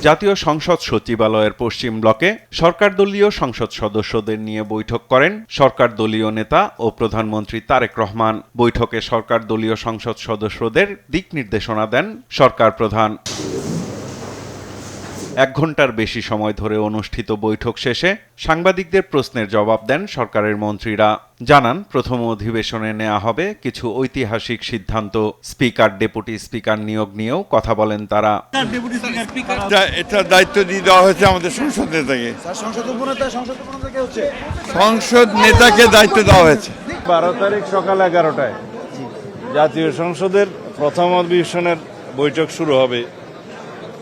জাতীয় সংসদ সচিবালয়ের পশ্চিম ব্লকে সরকারদলীয় সংসদ সদস্যদের নিয়ে বৈঠক করেন সরকারদলীয় নেতা ও প্রধানমন্ত্রী তারেক রহমান। বৈঠকে সরকারদলীয় সংসদ সদস্যদের দিক নির্দেশনা দেন সরকার প্রধান। 1 ঘণ্টার বেশি সময় ধরে অনুষ্ঠিত বৈঠক শেষে সাংবাদিকদের প্রশ্নের জবাব দেন সরকারের মন্ত্রীরা। জানান, প্রথম অধিবেশনে নেওয়া হবে কিছু ঐতিহাসিক সিদ্ধান্ত। স্পিকার, ডেপুটি স্পিকার নিয়োগ নিয়েও কথা বলেন তারা। এটা দায়িত্ব দিয়ে দেওয়া হয়েছে আমাদের সংসদ নেতাকে। সংসদ নেতাকে দায়িত্ব দেওয়া হয়েছে। 12 তারিখ সকাল 11টায় জাতীয় সংসদের প্রথম অধিবেশনের বৈঠক শুরু হবে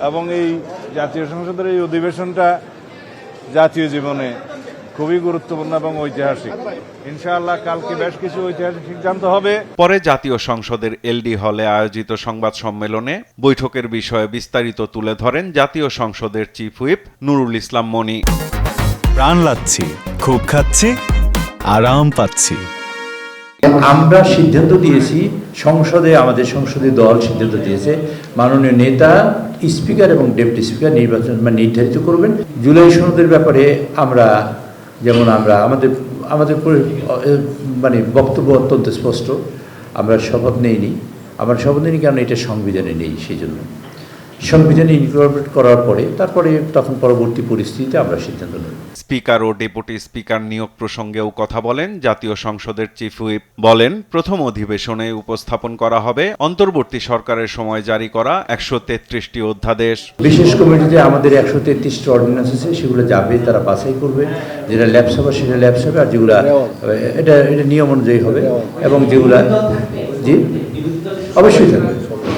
এবং এই জাতীয় সংসদের এই অধিবেশনটা জাতীয় জীবনে খুবই গুরুত্বপূর্ণ এবং ঐতিহাসিক। ইনশাআল্লাহ কালকে বেশ কিছু ঐতিহাসিক সিদ্ধান্ত হবে। পরে জাতীয় সংসদের এলডি হলে আয়োজিত সংবাদ সম্মেলনে বৈঠকের বিষয়ে বিস্তারিত তুলে ধরেন জাতীয় সংসদের চিফ হুইপ নুরুল ইসলাম মনি। প্রাণ লাগছে, খুব খাচ্ছে, আরাম পাচ্ছি। আমরা সিদ্ধান্ত দিয়েছি, আমাদের সংসদীয় দল সিদ্ধান্ত দিয়েছে, মাননীয় নেতা স্পিকার এবং ডেপুটি স্পিকার নির্ধারিত করবেন। জুলাই সনদের ব্যাপারে আমরা আমাদের বক্তব্য অত্যন্ত স্পষ্ট। আমরা শপথ নেইনি, কারণ এটা সংবিধানে নেই, সেই জন্য সংবিধানে ইনকর্পোরেট করার পরে তখন পরবর্তী পরিস্থিতিতে আমরা সিদ্ধান্ত নেব। স্পিকার ও ডেপুটি স্পিকার নিয়োগ প্রসঙ্গেও কথা বলেন জাতীয় সংসদের চিফ হুইপ। বলেন, প্রথম অধিবেশনে উপস্থাপন করা হবে অন্তর্বর্তী সরকারের সময় জারি করা 133টি অধ্যাদেশ। বিশেষ কমিটিতে আমাদের 133টি অর্ডিন্যান্স আছে, সেগুলো যাবে, তারা বাছাই করবে। যেটা ল্যাপস হবে সেটা ল্যাপস হবে, আর যেগুলা এটা নিয়ম অনুযায়ী হবে, এবং যেগুলা জি অবশ্যই থাকবে,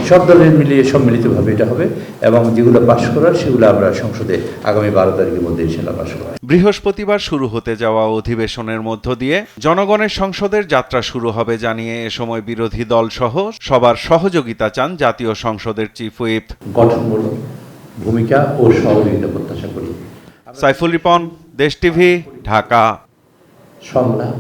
সব দলের মিলিয়ে সম্মিলিতভাবে এটা হবে, এবং যেগুলো পাশ করার সেগুলো আমরা সংসদে আগামী 12 তারিখের মধ্যে ইনশাআল্লাহ পাশ করব। বৃহস্পতিবার শুরু হতে যাওয়া অধিবেশনের মধ্য দিয়ে জনগণের সংসদের যাত্রা শুরু হবে জানিয়ে এ সময় বিরোধী দল সহ সবার সহযোগিতা চান জাতীয় সংসদের চিফ হুইপ। গঠনমূলক ভূমিকা ও সহযোগিতা প্রত্যাশা করি। সাইফুল রিপন, দেশ টিভি, ঢাকা। সংলাপ